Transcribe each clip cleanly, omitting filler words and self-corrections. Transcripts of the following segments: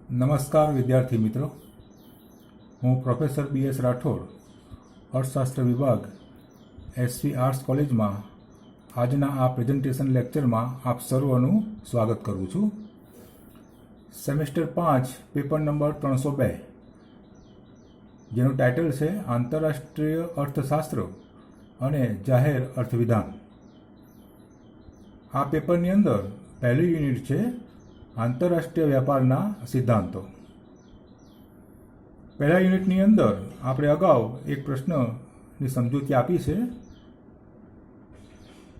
નમસ્કાર વિદ્યાર્થી મિત્રો, હું પ્રોફેસર BS રાઠોડ, અર્થશાસ્ત્ર વિભાગ, SV આર્ટ્સ કોલેજમાં આજના આ પ્રેઝન્ટેશન લેક્ચરમાં આપ સર્વનું સ્વાગત કરું છું. સેમેસ્ટર 5 પેપર નંબર 302, જેનું ટાઇટલ છે આંતરરાષ્ટ્રીય અર્થશાસ્ત્ર અને જાહેર અર્થવિધાન. આ પેપરની અંદર પહેલું યુનિટ છે આંતરરાષ્ટ્રીય વ્યાપારના સિદ્ધાંતો. પહેલા યુનિટની અંદર આપણે અગાઉ એક પ્રશ્નની સમજૂતી આપી છે,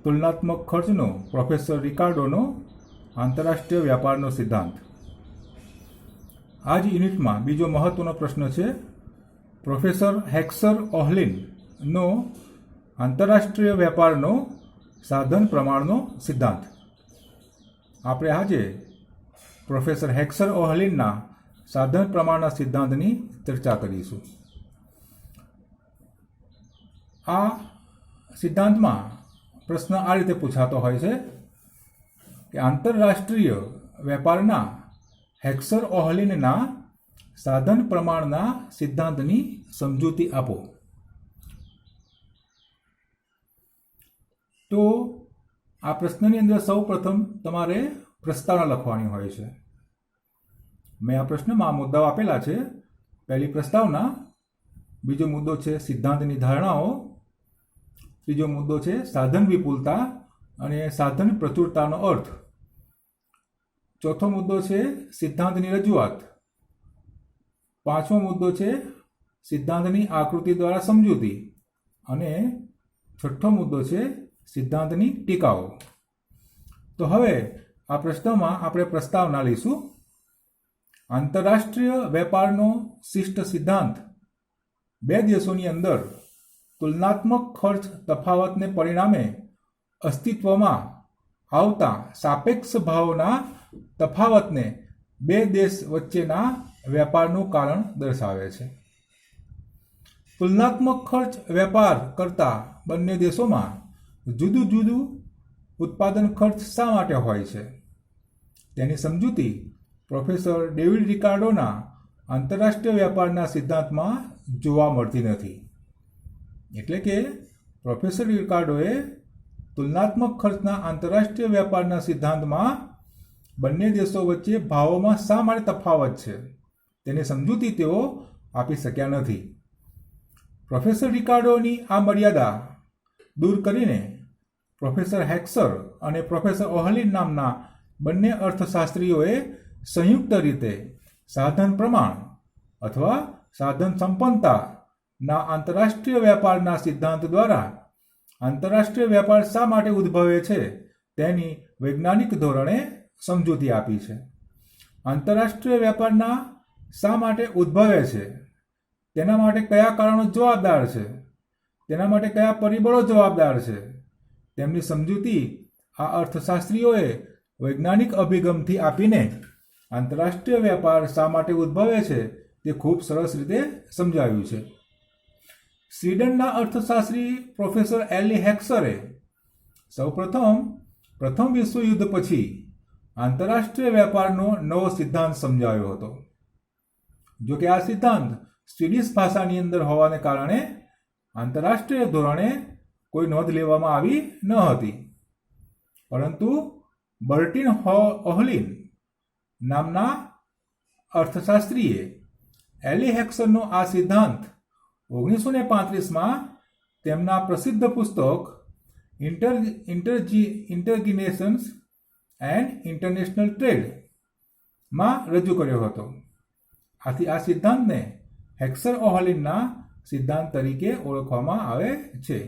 તુલનાત્મક ખર્ચનો પ્રોફેસર રિકાર્ડોનો આંતરરાષ્ટ્રીય વ્યાપારનો સિદ્ધાંત. આ જ યુનિટમાં બીજો મહત્વનો પ્રશ્ન છે પ્રોફેસર હેક્સર ઓહલિનનો આંતરરાષ્ટ્રીય વ્યાપારનો સાધન પ્રમાણનો સિદ્ધાંત. આપણે આજે પ્રોફેસર હેક્સર ઓહલિનના સાધન પ્રમાણના સિદ્ધાંતની ચર્ચા કરીશું. આ સિદ્ધાંતમાં પ્રશ્ન આ રીતે પૂછાતો હોય છે કે આંતરરાષ્ટ્રીય વેપારના હેક્સર ઓહલિનના સાધન પ્રમાણના સિદ્ધાંતની સમજૂતી આપો. તો આ પ્રશ્નની અંદર સૌ પ્રથમ તમારે પ્રસ્તાવના લખવાની હોય છે. મેં આ પ્રશ્નમાં મુદ્દાઓ આપેલા છે. પહેલી પ્રસ્તાવના, બીજો મુદ્દો છે સિદ્ધાંતની ધારણાઓ, ત્રીજો મુદ્દો છે સાધન વિપુલતા અને સાધન પ્રચુરતાનો અર્થ, ચોથો મુદ્દો છે સિદ્ધાંતની રજૂઆત, પાંચમો મુદ્દો છે સિદ્ધાંતની આકૃતિ દ્વારા સમજૂતી અને છઠ્ઠો મુદ્દો છે સિદ્ધાંતની ટીકાઓ. તો હવે આ પ્રશ્નમાં આપણે પ્રસ્તાવના લઈશું. આંતરરાષ્ટ્રીય વેપારનો શિષ્ટ સિદ્ધાંત બે દેશોની અંદર તુલનાત્મક ખર્ચ તફાવતને પરિણામે અસ્તિત્વમાં આવતા સાપેક્ષ ભાવના તફાવતને બે દેશ વચ્ચેના વેપારનું કારણ દર્શાવે છે. તુલનાત્મક ખર્ચ વેપાર કરતા બંને દેશોમાં જુદું જુદું ઉત્પાદન ખર્ચ શા માટે હોય છે તેની સમજૂતી પ્રોફેસર ડેવિડ રિકાર્ડોના આંતરરાષ્ટ્રીય વેપારના સિદ્ધાંતમાં જોવા મળતી નથી. એટલે કે પ્રોફેસર રિકાર્ડોએ તુલનાત્મક ખર્ચના આંતરરાષ્ટ્રીય વેપારના સિદ્ધાંતમાં બંને દેશો વચ્ચે ભાવોમાં શા માટે તફાવત છે તેની સમજૂતી તેઓ આપી શક્યા નથી. પ્રોફેસર રિકાર્ડોની આ મર્યાદા દૂર કરીને પ્રોફેસર હેક્સર અને પ્રોફેસર ઓહલિન નામના બંને અર્થશાસ્ત્રીઓએ સંયુક્ત રીતે સાધન પ્રમાણ અથવા સાધન સંપન્નતાના આંતરરાષ્ટ્રીય વેપારના સિદ્ધાંત દ્વારા આંતરરાષ્ટ્રીય વેપાર શા માટે ઉદ્ભવે છે તેની વૈજ્ઞાનિક ધોરણે સમજૂતી આપી છે. આંતરરાષ્ટ્રીય વેપારના શા માટે ઉદ્ભવે છે, તેના માટે કયા કારણો જવાબદાર છે, તેના માટે કયા પરિબળો જવાબદાર છે, તેમની સમજૂતી આ અર્થશાસ્ત્રીઓએ વૈજ્ઞાનિક અભિગમથી આપીને આંતરરાષ્ટ્રીય વેપાર શા માટે ઉદ્ભવે છે તે ખૂબ સરસ રીતે સમજાવ્યું છે. સ્વીડનના અર્થશાસ્ત્રી પ્રોફેસર એલી હેક્સરે પ્રથમ વિશ્વયુદ્ધ પછી આંતરરાષ્ટ્રીય વેપારનો નવો સિદ્ધાંત સમજાવ્યો હતો. જો કે આ સિદ્ધાંત સ્વીડિશ ભાષાની અંદર હોવાને કારણે આંતરરાષ્ટ્રીય ધોરણે કોઈ નોંધ લેવામાં આવી ન હતી. પરંતુ બર્ટિન ઓહલિન નામના અર્થશાસ્ત્રીએ એલી હેક્સરનો આ સિદ્ધાંત 1935માં તેમના પ્રસિદ્ધ પુસ્તક ઇન્ટરગિનેશન્સ એન્ડ ઇન્ટરનેશનલ ટ્રેડમાં રજૂ કર્યો હતો. આથી આ સિદ્ધાંતને હેક્સર ઓહલિનના સિદ્ધાંત તરીકે ઓળખવામાં આવે છે.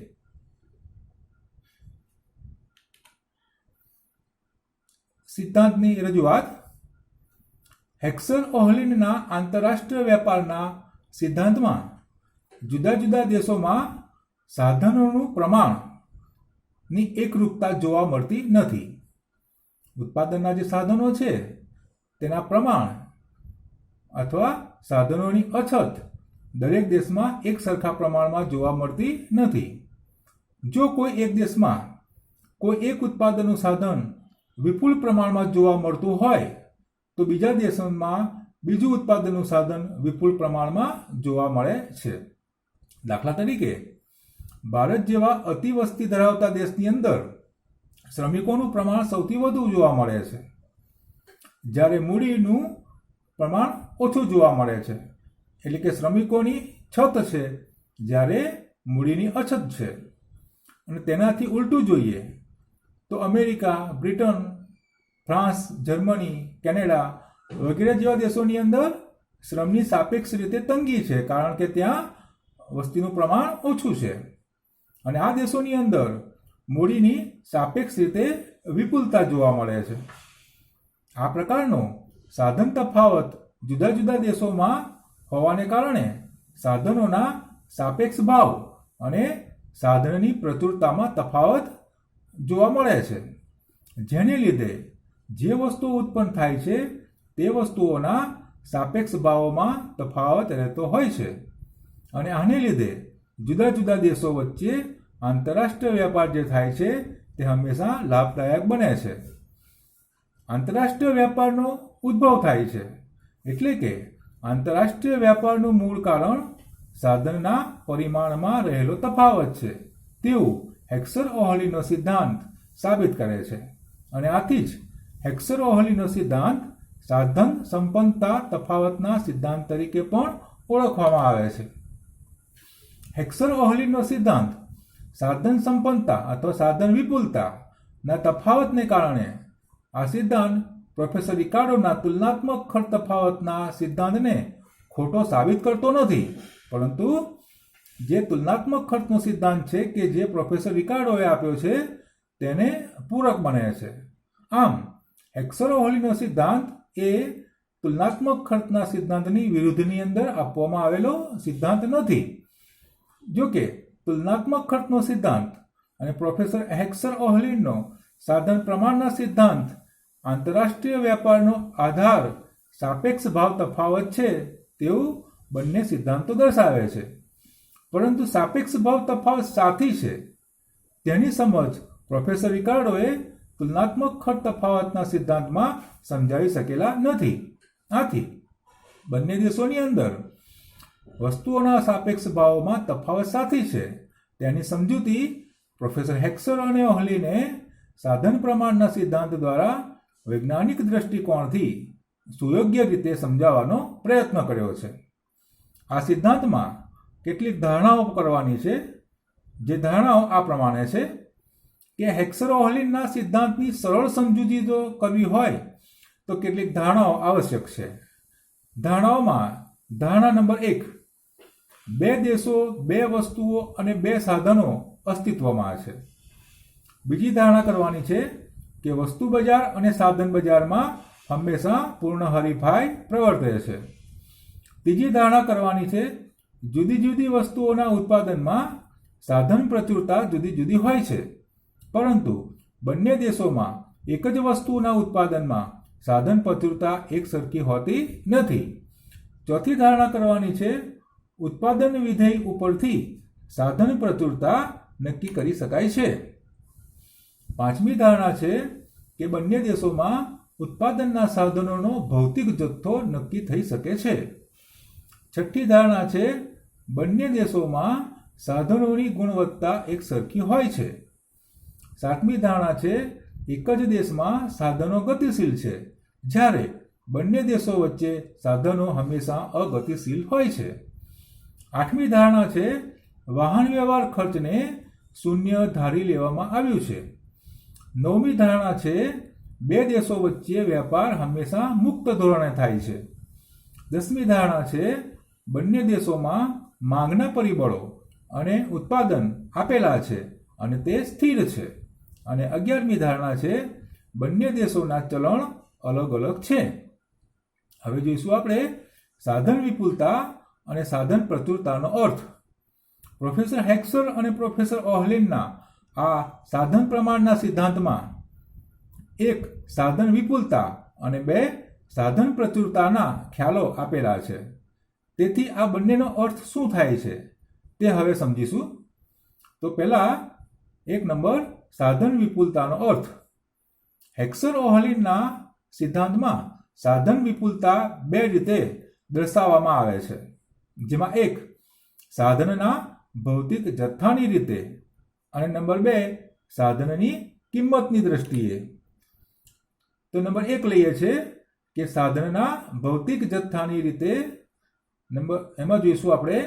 સિદ્ધાંતની રજૂઆત. હેક્સર ઓહલિનના આંતરરાષ્ટ્રીય વેપારના સિદ્ધાંતમાં જુદા જુદા દેશોમાં સાધનોનું પ્રમાણની એકરૂપતા જોવા મળતી નથી. ઉત્પાદનના જે સાધનો છે તેના પ્રમાણ અથવા સાધનોની અછત દરેક દેશમાં એક સરખા પ્રમાણમાં જોવા મળતી નથી. જો કોઈ એક દેશમાં કોઈ એક ઉત્પાદનનું સાધન વિપુલ પ્રમાણમાં જોવા મળતું હોય તો બીજા દેશોમાં બીજું ઉત્પાદનનું સાધન વિપુલ પ્રમાણમાં જોવા મળે છે. દાખલા તરીકે ભારત જેવા અતિવસ્તી ધરાવતા દેશની અંદર શ્રમિકોનું પ્રમાણ સૌથી વધુ જોવા મળે છે, જ્યારે મૂડીનું પ્રમાણ ઓછું જોવા મળે છે. એટલે કે શ્રમિકોની છત છે જ્યારે મૂડીની અછત છે. અને તેનાથી ઉલટું જોઈએ તો America, Britain, France, Germany, Canada વગેરે જેવા દેશોની અંદર શ્રમની સાપેક્ષ રીતે તંગી છે, કારણ કે ત્યાં વસ્તીનું પ્રમાણ ઓછું છે. અને આ દેશોની અંદર મૂડીની સાપેક્ષ રીતે વિપુલતા જોવા મળે છે. આ પ્રકારનો સાધન તફાવત જુદા જુદા દેશોમાં હોવાને કારણે સાધનોના સાપેક્ષ ભાવ અને સાધનની પ્રચુરતામાં તફાવત જોવા મળે છે, જેને લીધે જે વસ્તુઓ ઉત્પન્ન થાય છે તે વસ્તુઓના સાપેક્ષ ભાવોમાં તફાવત રહેતો હોય છે. અને આને લીધે જુદા જુદા દેશો વચ્ચે આંતરરાષ્ટ્રીય વેપાર જે થાય છે તે હંમેશા લાભદાયક બને છે. આંતરરાષ્ટ્રીય વેપારનો ઉદ્ભવ થાય છે, એટલે કે આંતરરાષ્ટ્રીય વ્યાપારનું મૂળ કારણ સાધનના પરિમાણમાં રહેલો તફાવત છે તેવું હેક્સર-ઓહલીનો સિદ્ધાંત સાબિત કરે છે. અને આથી જ હેક્સર-ઓહલીનો સિદ્ધાંત સાધન સંપન્નતા તફાવતના સિદ્ધાંત તરીકે પણ ઓળખવામાં આવે છે. હેક્સર-ઓહલીનો સિદ્ધાંત સાધન સંપન્નતા અથવા સાધન વિપુલતાના તફાવતને કારણે આ સિદ્ધાંત પ્રોફેસર રિકાર્ડોના તુલનાત્મક ખર્ચ તફાવતના સિદ્ધાંતને ખોટો સાબિત કરતો નથી, પરંતુ જે તુલનાત્મક ખર્ચનો સિદ્ધાંત છે કે જે પ્રોફેસર રિકાર્ડોએ આપ્યો છે તેને પૂરક બને છે. આમ હેક્સર-ઓહલીનો સિદ્ધાંત એ તુલનાત્મક ખર્ચના સિદ્ધાંતની વિરુદ્ધની અંદર આપવામાં આવેલો સિદ્ધાંત નથી. જો કે તુલનાત્મક ખર્ચનો સિદ્ધાંત અને પ્રોફેસર હેક્સર-ઓહલીનો સાધન પ્રમાણના સિદ્ધાંત આંતરરાષ્ટ્રીય વેપારનો આધાર સાપેક્ષ ભાવ તફાવત છે તેવું બંને સિદ્ધાંતો દર્શાવે છે. પરંતુ સાપેક્ષ ભાવ તફાવત સાથી છે તેની સમજ પ્રોફેસર રિકાર્ડોએ તુલનાત્મક ખર્ચ તફાવતના સિદ્ધાંતમાં સમજાવી શકેલા નથી. આથી બંને દેશોની અંદર વસ્તુઓના સાપેક્ષ ભાવોમાં તફાવત સાથી છે તેની સમજૂતી પ્રોફેસર હેક્સર અને ઓહલીને સાધન પ્રમાણના સિદ્ધાંત દ્વારા વૈજ્ઞાનિક દ્રષ્ટિકોણથી સુયોગ્ય રીતે સમજાવવાનો પ્રયત્ન કર્યો છે. આ સિદ્ધાંતમાં કેટલીક ધારણાઓ કરવાની છે, જે ધારણાઓ આ પ્રમાણે છે કે હેક્સર-ઓહલીના સિદ્ધાંતની સરળ સમજૂતી જો કરવી હોય તો કેટલીક ધારણાઓ આવશ્યક છે. ધારણાઓમાં ધારણા નંબર 1, બે દેશો, બે વસ્તુઓ અને બે સાધનો અસ્તિત્વમાં છે. બીજી ધારણા કરવાની છે કે વસ્તુ બજાર અને સાધન બજારમાં હંમેશા પૂર્ણ હરીફાઈ પ્રવર્તે છે. ત્રીજી ધારણા કરવાની છે જુદી જુદી વસ્તુઓના ઉત્પાદનમાં સાધન પ્રચુરતા જુદી જુદી હોય છે, પરંતુ બંને દેશોમાં એક જ વસ્તુના ઉત્પાદનમાં સાધન પ્રચુરતા એક સરખી હોતી નથી. ચોથી ધારણા કરવાની છે ઉત્પાદન વિધેય ઉપરથી સાધન પ્રચુરતા નક્કી કરી શકાય છે. પાંચમી ધારણા છે કે બંને દેશોમાં ઉત્પાદનના સાધનોનો ભૌતિક જથ્થો નક્કી થઈ શકે છે. છઠ્ઠી ધારણા છે બંને દેશોમાં સાધનોની ગુણવત્તા એક સરખી હોય છે. સાતમી ધારણા છે એક જ દેશમાં સાધનો ગતિશીલ છે, જ્યારે બંને દેશો વચ્ચે સાધનો હંમેશા અગતિશીલ હોય છે. આઠમી ધારણા છે વાહન વ્યવહાર ખર્ચને શૂન્ય ધારી લેવામાં આવ્યું છે. નવમી ધારણા છે બે દેશો વચ્ચે વેપાર હંમેશા મુક્ત ધોરણે થાય છે. 10મી ધારણા છે બંને દેશોમાં માંગના પરિબળો અને ઉત્પાદન આપેલા છે અને તે સ્થિર છે. અને 11મી ધારણા છે બંને દેશોના ચલણ અલગ અલગ છે. હવે જોઈશું આપણે સાધન વિપુલતા અને સાધન પ્રચુરતાનો અર્થ. પ્રોફેસર હેક્સર અને પ્રોફેસર ઓહલીના આ સાધન પ્રમાણના સિદ્ધાંતમાં એક સાધન વિપુલતા અને બે સાધન પ્રચુરતાના ખ્યાલો આપેલા છે. તેથી આ બંનેનો અર્થ શું થાય છે તે હવે સમજીશું. તો પહેલા 1 નંબર સાધન વિપુલતાનો અર્થ. હેક્સર-ઓહલીના સિદ્ધાંતમાં સાધન વિપુલતા બે રીતે દર્શાવવામાં આવે છે, જેમાં એક સાધનના ભૌતિક જથ્થાની રીતે અને નંબર 2 સાધનની કિંમતની દ્રષ્ટિએ. તો નંબર 1 લઈએ છે કે સાધનના ભૌતિક જથ્થાની રીતે. એમાં જોઈશું આપણે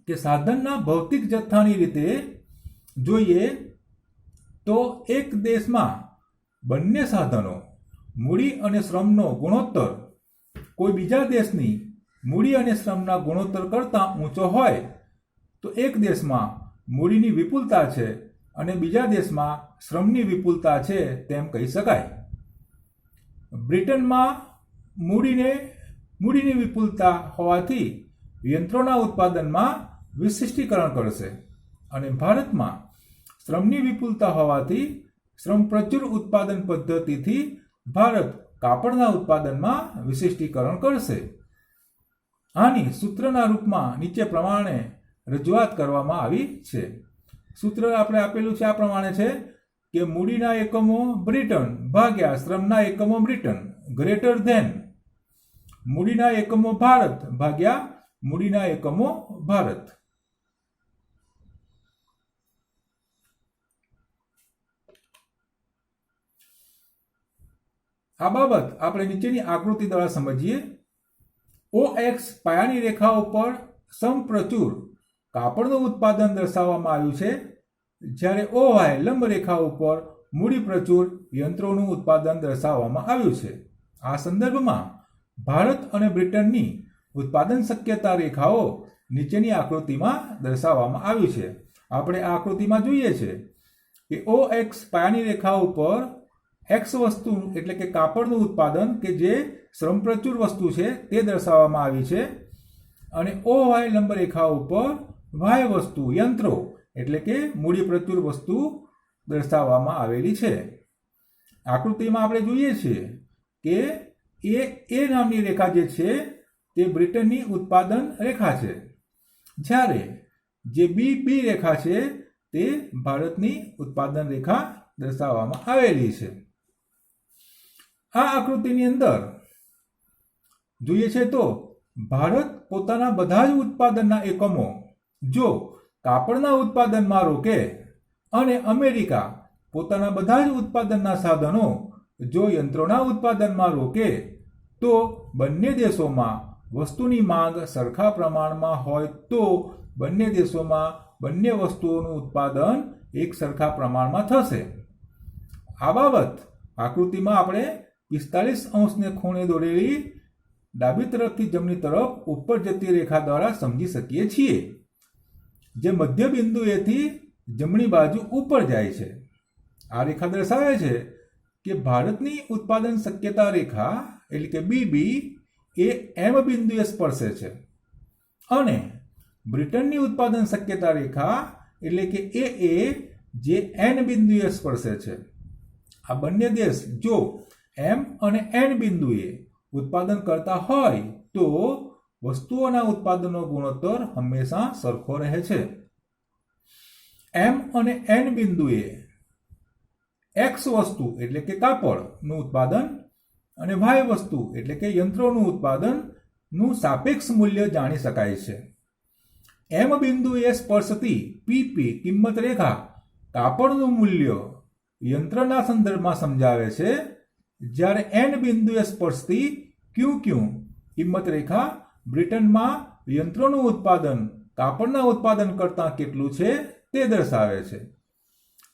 કે સાધનના ભૌતિક જથ્થાની રીતે જોઈએ તો એક દેશમાં બંને સાધનો મૂડી અને શ્રમનો ગુણોત્તર કોઈ બીજા દેશની મૂડી અને શ્રમના ગુણોત્તર કરતાં ઊંચો હોય તો એક દેશમાં મૂડીની વિપુલતા છે અને બીજા દેશમાં શ્રમની વિપુલતા છે તેમ કહી શકાય. બ્રિટનમાં મૂડીની વિપુલતા હોવાથી યંત્રોના ઉત્પાદનમાં વિશિષ્ટીકરણ કરશે અને ભારતમાં શ્રમની વિપુલતા હોવાથી શ્રમ પ્રચુર ઉત્પાદન પદ્ધતિથી ભારત કાપડના ઉત્પાદનમાં વિશિષ્ટીકરણ કરશે. આની સૂત્રના રૂપમાં નીચે પ્રમાણે રજૂઆત કરવામાં આવી છે. સૂત્ર આપણે આપેલું છે આ પ્રમાણે છે કે મૂડીના એકમો બ્રિટન ભાગ્યા શ્રમના એકમો બ્રિટન ગ્રેટર ધેન મૂડીના એકમો ભારત ભાગ્યા મૂડીના એકમો ભારત. આ બાબત આપણે નીચેની આકૃતિ દ્વારા સમજીએ. OX પાયાની રેખા ઉપર સમપ્રચુર કાપડનું ઉત્પાદન દર્શાવવામાં આવ્યું છે, જ્યારે OY લંબ રેખા ઉપર મૂડી પ્રચુર યંત્રોનું ઉત્પાદન દર્શાવવામાં આવ્યું છે. આ સંદર્ભમાં ભારત અને બ્રિટનની ઉત્પાદન શક્યતા રેખાઓ નીચેની આકૃતિમાં દર્શાવવામાં આવ્યું છે. આપણે આ આકૃતિમાં જોઈએ છે કે OX પાયાની રેખા ઉપર X વસ્તુ એટલે કે કાપડનું ઉત્પાદન કે જે શ્રમપ્રચુર વસ્તુ છે તે દર્શાવવામાં આવી છે અને OY લંબ રેખા ઉપર Y વસ્તુ યંત્રો એટલે કે મૂડી પ્રચુર વસ્તુ દર્શાવવામાં આવેલી છે. આકૃતિમાં આપણે જોઈએ છીએ કે એ નામની રેખા જે છે તે બ્રિટનની ઉત્પાદન રેખા છે, જ્યારે જે B રેખા છે તે ભારતની ઉત્પાદન રેખા દર્શાવવામાં આવેલી છે. આ આકૃતિની અંદર જોઈએ છે તો ભારત પોતાના બધા જ ઉત્પાદનના એકમો જો કાપડના ઉત્પાદનમાં રોકે અને અમેરિકા પોતાના બધા જ ઉત્પાદનના સાધનો જો યંત્રોના ઉત્પાદનમાં રોકે તો બંને દેશોમાં વસ્તુની માંગ સરખા પ્રમાણમાં હોય તો બંને દેશોમાં બંને વસ્તુઓનું ઉત્પાદન એક સરખા પ્રમાણમાં થશે. આ બાબત આકૃતિમાં આપણે 45° ખૂણે દોરેલી ડાબી તરફથી જમણી તરફ ઉપર જતી રેખા દ્વારા સમજી શકીએ છીએ, જે મધ્ય બિંદુએથી જમણી બાજુ ઉપર જાય છે. આ રેખા દર્શાવે છે કે ભારતની ઉત્પાદન શક્યતા રેખા એટલે કે BB એ M બિંદુએ સ્પર્શે છે અને બ્રિટનની ઉત્પાદન શક્યતા રેખા એટલે કે AA જે N બિંદુએ સ્પર્શે છે. આ બંને દેશ જો M અને N બિંદુએ ઉત્પાદન કરતા હોય તો વસ્તુઓના ઉત્પાદનનો ગુણોત્તર હંમેશા સરખો રહે છે. M અને N બિંદુએ X વસ્તુ એટલે કે કાપડનું ઉત્પાદન અને Y વસ્તુ એટલે કે યંત્રોનું ઉત્પાદનનું સાપેક્ષ મૂલ્ય જાણી શકાય છે. M બિંદુએ સ્પર્શતી PP કિંમત રેખા કાપડનું મૂલ્ય યંત્રના સંદર્ભમાં સમજાવે છે, જ્યારે N બિંદુએ સ્પર્શતી QQ કિંમત રેખા બ્રિટનમાં યંત્રોનું ઉત્પાદન કાપડના ઉત્પાદન કરતાં કેટલું છે તે દર્શાવે છે.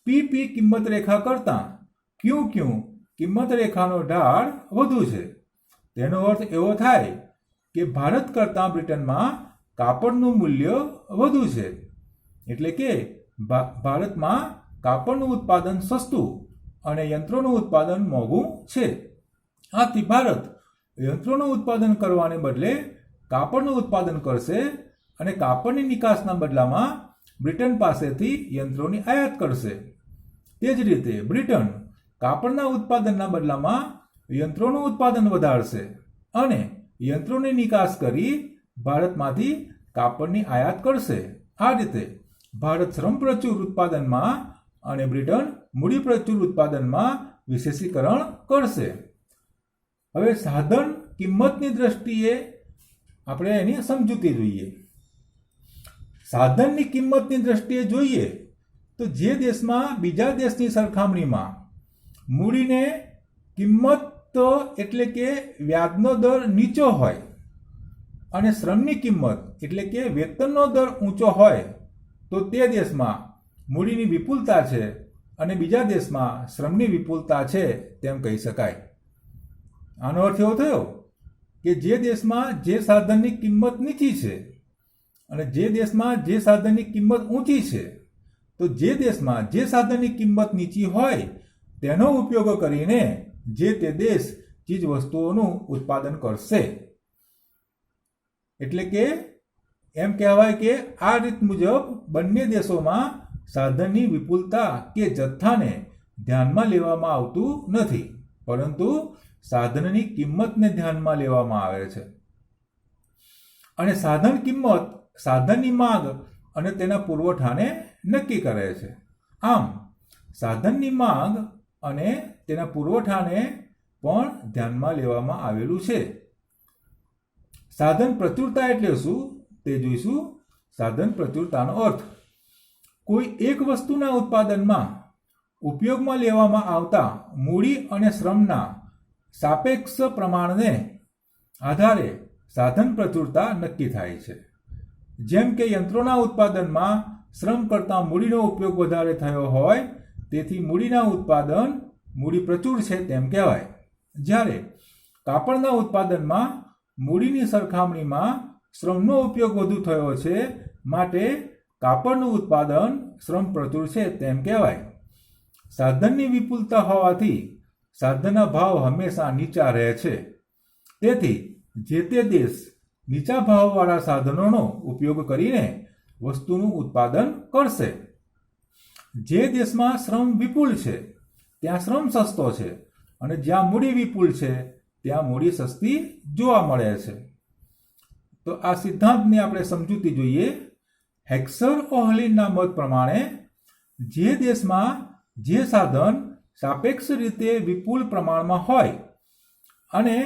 PP કિંમત રેખા કરતાં QQ કિંમત રેખાનો ઢાળ વધુ છે. તેનો અર્થ એવો થાય કે ભારત કરતાં બ્રિટનમાં કાપડનું મૂલ્ય વધુ છે, એટલે કે ભારતમાં કાપડનું ઉત્પાદન સસ્તું અને યંત્રોનું ઉત્પાદન મોંઘું છે. આથી ભારત યંત્રોનું ઉત્પાદન કરવાને બદલે કાપડનું ઉત્પાદન કરશે અને કાપડની નિકાસના બદલામાં બ્રિટન પાસેથી યંત્રોની આયાત કરશે. તે જ રીતે બ્રિટન કાપડના ઉત્પાદનના બદલામાં યંત્રોનું ઉત્પાદન વધારશે અને યંત્રોની નિકાસ કરી ભારતમાંથી કાપડની આયાત કરશે. આ રીતે ભારત શ્રમ પ્રચુર ઉત્પાદનમાં અને બ્રિટન મૂડી પ્રચુર ઉત્પાદનમાં વિશેષીકરણ કરશે. હવે સાધન કિંમતની દ્રષ્ટિએ આપણે એની સમજૂતી જોઈએ. સાધનની કિંમતની દ્રષ્ટિએ જોઈએ તો જે દેશમાં બીજા દેશની સરખામણીમાં મૂડીને કિંમત એટલે કે વ્યાજનો દર નીચો હોય અને શ્રમની કિંમત એટલે કે વેતનનો દર ઊંચો હોય તો તે દેશમાં મૂડીની વિપુલતા છે અને બીજા દેશમાં શ્રમની વિપુલતા છે તેમ કહી શકાય. આનો અર્થ એવો થયો કે જે દેશમાં જે સાધનની કિંમત નીચી છે અને જે દેશમાં જે સાધનની કિંમત ઊંચી છે તો જે દેશમાં જે સાધનની કિંમત નીચી હોય તેનો ઉપયોગ કરીને જે તે દેશ ચીજ વસ્તુઓનું ઉત્પાદન કરશે. એટલે કે એમ કહેવાય કે આ રીત મુજબ બંને દેશોમાં સાધનની વિપુલતા કે જથ્થાને ધ્યાનમાં લેવામાં આવતું નથી, પરંતુ સાધનની કિંમતને ધ્યાનમાં લેવામાં આવે છે. અને સાધન કિંમત સાધનની માંગ અને તેના પુરવઠાને નક્કી કરે છે. આમ સાધનની માંગ અને તેના પુરવઠાને પણ ધ્યાનમાં લેવામાં આવેલું છે. સાધન પ્રચુરતા એટલે શું તે જોઈશું. સાધન પ્રચુરતાનો અર્થ કોઈ એક વસ્તુના ઉત્પાદનમાં ઉપયોગમાં લેવામાં આવતા મૂડી અને શ્રમના સાપેક્ષ પ્રમાણને આધારે સાધન પ્રચુરતા નક્કી થાય છે. જેમ કે યંત્રોના ઉત્પાદનમાં શ્રમ કરતાં મૂડીનો ઉપયોગ વધારે થયો હોય તેથી મૂડીના ઉત્પાદન મૂડી પ્રચુર છે તેમ કહેવાય. જ્યારે કાપડના ઉત્પાદનમાં મૂડીની સરખામણીમાં શ્રમનો ઉપયોગ વધુ થયો છે માટે કાપડનું ઉત્પાદન શ્રમ પ્રચુર છે તેમ કહેવાય. સાધનની વિપુલતા હોવાથી સાધનના ભાવ હંમેશા નીચા રહે છે. તેથી જે તે દેશ નીચા ભાવવાળા સાધનોનો ઉપયોગ કરીને વસ્તુનું ઉત્પાદન કરશે. જે દેશમાં શ્રમ વિપુલ છે ત્યાં શ્રમ સસ્તો છે અને જ્યાં મૂડી વિપુલ છે ત્યાં મૂડી સસ્તી જોવા મળે છે. તો આ સિદ્ધાંતની આપણે સમજૂતી જોઈએ. હેક્સર ઓહલિનના મત પ્રમાણે જે દેશમાં જે સાધન સાપેક્ષ રીતે વિપુલ પ્રમાણમાં હોય અને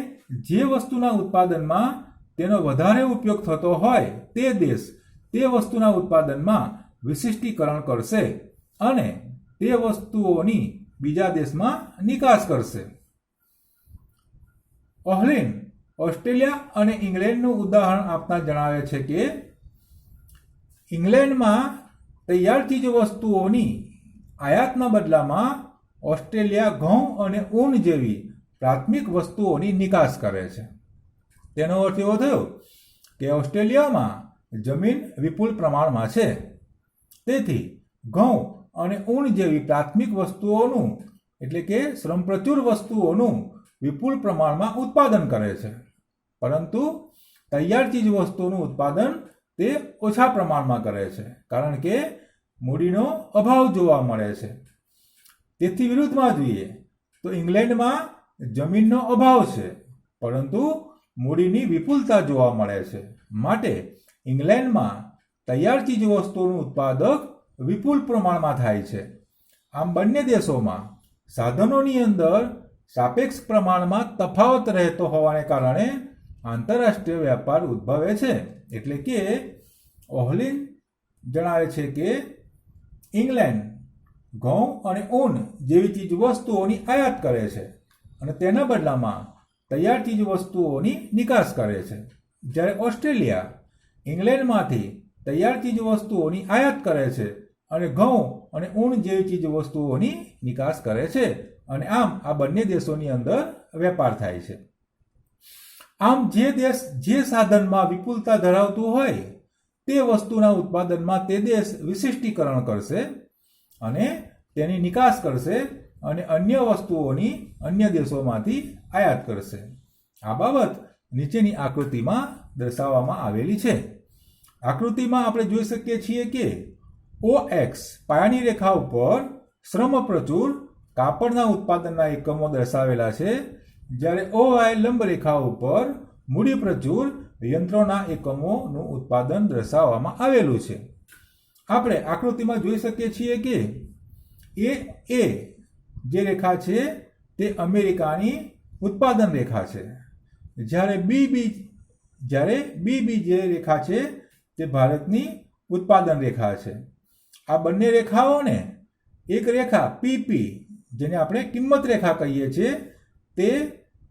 જે વસ્તુના ઉત્પાદનમાં તેનો વધારે ઉપયોગ થતો હોય તે દેશ તે વસ્તુના ઉત્પાદનમાં વિશિષ્ટીકરણ કરશે અને તે વસ્તુઓની બીજા દેશમાં નિકાસ કરશે. ઓહલિન ઓસ્ટ્રેલિયા અને ઇંગ્લેન્ડનું ઉદાહરણ આપતા જણાવે છે કે ઇંગ્લેન્ડમાં તૈયાર ચીજ વસ્તુઓની આયાતના બદલામાં ઓસ્ટ્રેલિયા ઘઉં અને ઊન જેવી પ્રાથમિક વસ્તુઓની નિકાસ કરે છે. તેનો અર્થ એવો થયો કે ઓસ્ટ્રેલિયામાં જમીન વિપુલ પ્રમાણમાં છે તેથી ઘઉં અને ઊન જેવી પ્રાથમિક વસ્તુઓનું એટલે કે શ્રમ પ્રચુર વસ્તુઓનું વિપુલ પ્રમાણમાં ઉત્પાદન કરે છે, પરંતુ તૈયાર ચીજ વસ્તુઓનું ઉત્પાદન તે ઓછા પ્રમાણમાં કરે છે કારણ કે મૂડીનો અભાવ જોવા મળે છે. તેથી વિરુદ્ધમાં જોઈએ તો ઇંગ્લેન્ડમાં જમીનનો અભાવ છે પરંતુ મૂડીની વિપુલતા જોવા મળે છે, માટે ઇંગ્લેન્ડમાં તૈયાર ચીજ વસ્તુઓનું ઉત્પાદક વિપુલ પ્રમાણમાં થાય છે. આમ બંને દેશોમાં સાધનોની અંદર સાપેક્ષ પ્રમાણમાં તફાવત રહેતો હોવાને કારણે આંતરરાષ્ટ્રીય વ્યાપાર ઉદ્ભવે છે. એટલે કે ઓહલિન જણાવે છે કે ઇંગ્લેન્ડ ઘઉં અને ઊન જેવી ચીજ વસ્તુઓની આયાત કરે છે અને તેના બદલામાં તૈયાર ચીજ વસ્તુઓની નિકાસ કરે છે, જ્યારે ઓસ્ટ્રેલિયા ઇંગ્લેન્ડમાંથી તૈયાર ચીજ વસ્તુઓની આયાત કરે છે અને ઘઉં અને ઊન જેવી ચીજ વસ્તુઓની નિકાસ કરે છે અને આમ આ બંને દેશોની અંદર વેપાર થાય છે. આમ જે દેશ જે સાધનમાં વિપુલતા ધરાવતું હોય તે વસ્તુના ઉત્પાદનમાં તે દેશ વિશિષ્ટીકરણ કરશે અને તેની નિકાસ કરશે અને અન્ય વસ્તુઓની અન્ય દેશોમાંથી આયાત કરશે. આ બાબત નીચેની આકૃતિમાં દર્શાવવામાં આવેલી છે. આકૃતિમાં આપણે જોઈ શકીએ છીએ કે OX પાયાની રેખા ઉપર શ્રમ પ્રચુર કાપડના ઉત્પાદનના એકમો દર્શાવેલા છે, જ્યારે OY લંબ રેખા ઉપર મૂડી પ્રચુર યંત્રોના એકમોનું ઉત્પાદન દર્શાવવામાં આવેલું છે. આપણે આકૃતિમાં જોઈ શકીએ છીએ કે એ જે રેખા છે તે અમેરિકાની ઉત્પાદન રેખા છે, જ્યારે બીબી જે રેખા છે તે ભારતની ઉત્પાદન રેખા છે. આ બંને રેખાઓને એક રેખા પીપી, જેને આપણે કિંમત રેખા કહીએ છીએ, તે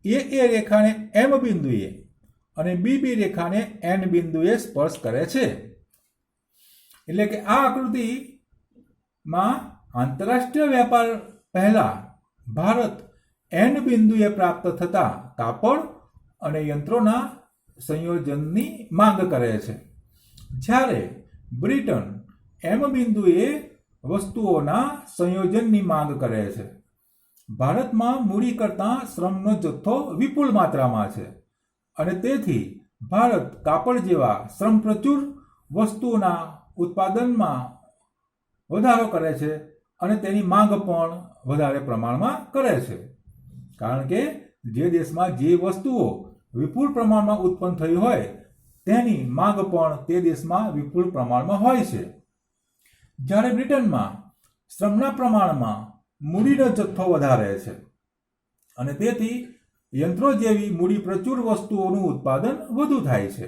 એ રેખાને એમ બિંદુએ અને બીબી રેખાને એન બિંદુએ સ્પર્શ કરે છે. એટલે કે આ આકૃતિમાં આંતરરાષ્ટ્રીય વેપાર પહેલા ભારત એન બિંદુએ પ્રાપ્ત થતા કાપડ અને યંત્રોના સંયોજનની માંગ કરે છે, જ્યારે બ્રિટન એમ બિંદુએ વસ્તુઓના સંયોજનની માંગ કરે છે. ભારતમાં મૂડી કરતાં શ્રમનો જથ્થો વિપુલ માત્રામાં છે અને તેથી ભારત કાપડ જેવા શ્રમ પ્રચુર વસ્તુઓના ઉત્પાદનમાં વધારો કરે છે અને તેની માંગ પણ વધારે પ્રમાણમાં કરે છે, કારણ કે જે દેશમાં જે વસ્તુઓ વિપુલ પ્રમાણમાં ઉત્પન્ન થઈ હોય તેની માંગ પણ તે દેશમાં વિપુલ પ્રમાણમાં હોય છે. જ્યારે બ્રિટનમાં શ્રમના પ્રમાણમાં મૂડીનો જથ્થો વધારે છે અને તેથી યંત્રો જેવી મૂડી પ્રચુર વસ્તુઓનું ઉત્પાદન વધુ થાય છે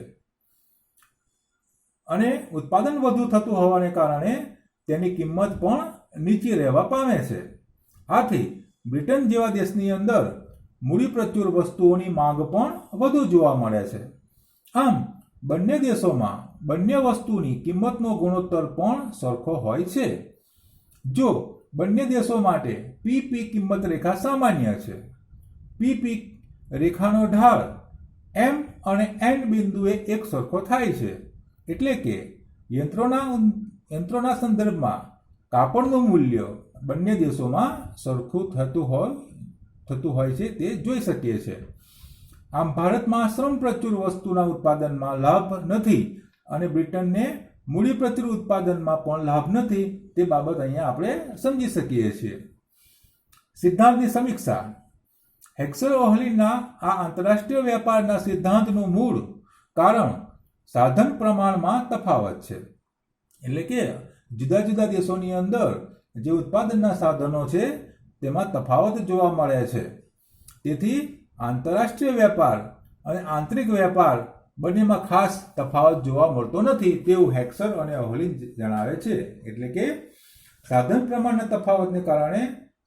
અને ઉત્પાદન વધુ થતું હોવાને કારણે તેની કિંમત પણ નીચી રહેવા પામે છે. આથી બ્રિટન જેવા દેશની અંદર મૂડી પ્રચુર વસ્તુઓની માંગ પણ વધુ જોવા મળે છે. આમ બંને દેશોમાં બંને વસ્તુની કિંમતનો ગુણોત્તર પણ સરખો હોય છે. જો બંને દેશો માટે પીપી કિંમત રેખા સામાન્ય છે, પીપી રેખાનો ઢાળ એમ અને એન બિંદુએ એક સરખો થાય છે, એટલે કે યંત્રોના સંદર્ભમાં કાપડનું મૂલ્ય બંને દેશોમાં સરખું થતું હોય છે તે જોઈ શકીએ છીએ. આમ ભારતમાં શ્રમ પ્રચુર વસ્તુના ઉત્પાદનમાં લાભ નથી અને બ્રિટનને મૂડી પ્રચુર ઉત્પાદનમાં પણ લાભ નથી, તે બાબત અહીંયા આપણે સમજી શકીએ છીએ. સિદ્ધાંતની સમીક્ષા. હેક્સર-ઓહલીના આ આંતરરાષ્ટ્રીય વેપારના સિદ્ધાંતનું મૂળ કારણ સાધન પ્રમાણમાં તફાવત છે. એટલે કે જુદા જુદા દેશોની અંદર જે ઉત્પાદનના સાધનો છે તેમાં તફાવત જોવા મળે છે. તેથી આંતરરાષ્ટ્રીય વેપાર અને આંતરિક વેપાર બંનેમાં ખાસ તફાવત જોવા મળતો નથી તેવું હેક્સર અને ઓહલી જણાવે છે. એટલે કે સાધન પ્રમાણના તફાવતને કારણે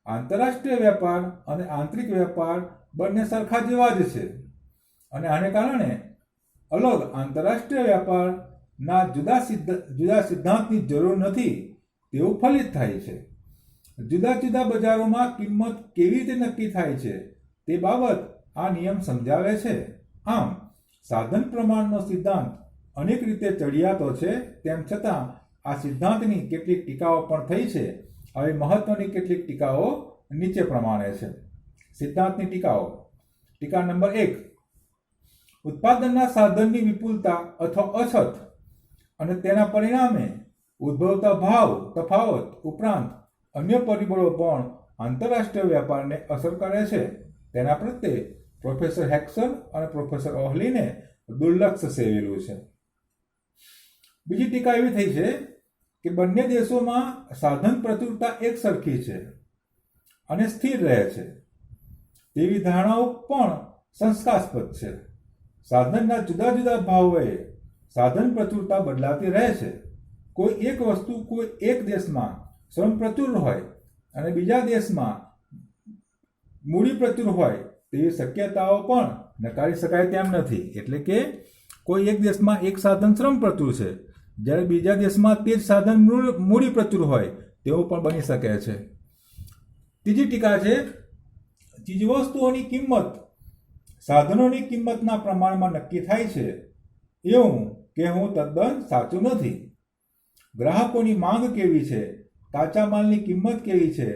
આંતરરાષ્ટ્રીય વેપાર અને આંતરિક વેપાર બંને સરખા જેવા જ છે અને આને કારણે અલગ આંતરરાષ્ટ્રીય વેપારના જુદા સિદ્ધાંતની જરૂર નથી તેવું ફલિત થાય છે. જુદા જુદા બજારોમાં કિંમત કેવી રીતે નક્કી થાય છે તે બાબત આ નિયમ સમજાવે છે. આમ સાધન પ્રમાણનો સિદ્ધાંત અનેક રીતે ચડિયાતો છે, તેમ છતાં આ સિદ્ધાંતની કેટલીક ટીકાઓ પણ થઈ છે. હવે મહત્વની કેટલીક ટીકાઓ નીચે પ્રમાણે છે. સિદ્ધાંતની ટીકાઓ. ટીકા નંબર 1. ઉત્પાદનના સાધનની વિપુલતા અથવા અછત અને તેના પરિણામે ઉદ્ભવતા ભાવ તફાવત ઉપરાંત અન્ય પરિબળો પણ આંતરરાષ્ટ્રીય વેપારને અસર કરે છે. તેના પ્રત્યે પ્રોફેસર હેક્સર અને પ્રોફેસર ઓહલીને દુર્લક્ષ સેવેલું છે. બીજી ટીકા એવી થઈ છે કે બંને દેશોમાં સાધન પ્રચુરતા એક સરખી છે અને સ્થિર રહે છે તેવી ધારણાઓ પણ શંકાસ્પદ છે. સાધનના જુદા જુદા ભાવોએ સાધન પ્રચુરતા બદલાતી રહે છે. કોઈ એક વસ્તુ કોઈ એક દેશમાં શ્રમ પ્રચુર હોય અને બીજા દેશમાં મૂડી પ્રચુર હોય તેવી શક્યતાઓ પણ નકારી શકાય તેમ નથી. એટલે કે કોઈ એક દેશમાં એક સાધન શ્રમ પ્રચુર છે, જ્યારે બીજા દેશમાં તે જ સાધન મૂડી પ્રચુર હોય તેવું પણ બની શકે છે. ત્રીજી ટીકા છે ચીજવસ્તુઓની કિંમત સાધનોની કિંમતના પ્રમાણમાં નક્કી થાય છે એવું કહેવું તદ્દન સાચું નથી. ગ્રાહકોની માંગ કેવી છે, કાચા માલની કિંમત કેવી છે,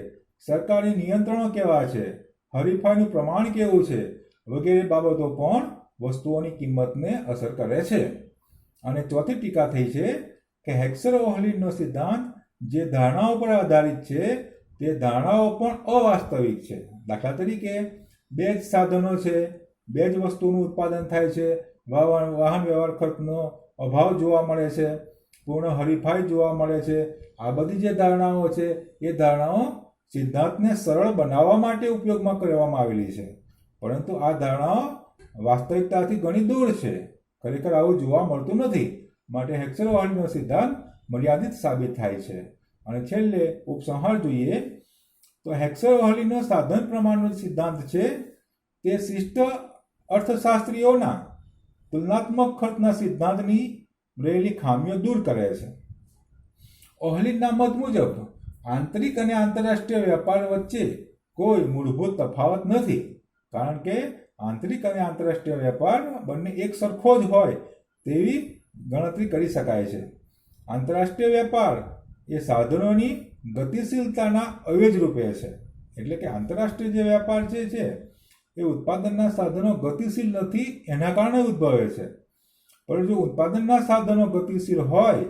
સરકારી નિયંત્રણો કેવા છે, હરીફાઈનું પ્રમાણ કેવું છે વગેરે બાબતો પણ વસ્તુઓની કિંમતને અસર કરે છે. અને ચોથી ટીકા થઈ છે કે હેક્સર-ઓહલીનો સિદ્ધાંત જે ધારણાઓ પર આધારિત છે તે ધારણાઓ પણ અવાસ્તવિક છે. દાખલા તરીકે બે જ સાધનો છે, બે જ વસ્તુનું ઉત્પાદન થાય છે, વાહન વ્યવહાર ખર્ચનો અભાવ જોવા મળે છે, પૂર્ણ હરીફાઈ જોવા મળે છે. આ બધી જે ધારણાઓ છે એ ધારણાઓ સિદ્ધાંતને સરળ બનાવવા માટે ઉપયોગમાં કરવામાં આવેલી છે, પરંતુ આ ધારણાઓ વાસ્તવિકતાથી ઘણી દૂર છે. ખરેખર આવું જોવા મળતું નથી. માટે હેક્સેલ-વાહલીનો સિદ્ધાંત મર્યાદિત સાબિત થાય છે. અને છેલ્લે ઉપસંહાર જોઈએ તો હેક્સેલ-વાહલીનો સાધન પ્રમાણનો સિદ્ધાંત છે તે શિષ્ટ અર્થશાસ્ત્રીઓના તુલનાત્મક ખર્ચના સિદ્ધાંતની રહેલી ખામીઓ દૂર કરે છે. ઓહલીના મત મુજબ આંતરિક અને આંતરરાષ્ટ્રીય વેપાર વચ્ચે કોઈ મૂળભૂત તફાવત નથી, કારણ કે આંતરિક અને આંતરરાષ્ટ્રીય વેપાર બંને એક સરખો જ હોય તેવી ગણતરી કરી શકાય છે. આંતરરાષ્ટ્રીય વેપાર એ સાધનોની ગતિશીલતાના અવેજ રૂપે છે. એટલે કે આંતરરાષ્ટ્રીય જે વેપાર છે એ ઉત્પાદનના સાધનો ગતિશીલ નથી એના કારણે ઉદ્ભવે છે. પરંતુ જો ઉત્પાદનના સાધનો ગતિશીલ હોય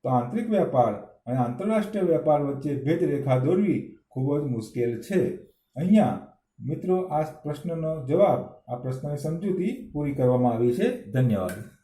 તો આંતરિક વેપાર અને આંતરરાષ્ટ્રીય વેપાર વચ્ચે ભેદરેખા દોરવી ખૂબ જ મુશ્કેલ છે. અહીંયા મિત્રો આ પ્રશ્નનો જવાબ, આ પ્રશ્નની સમજૂતી પૂરી કરવામાં આવી છે. ધન્યવાદ.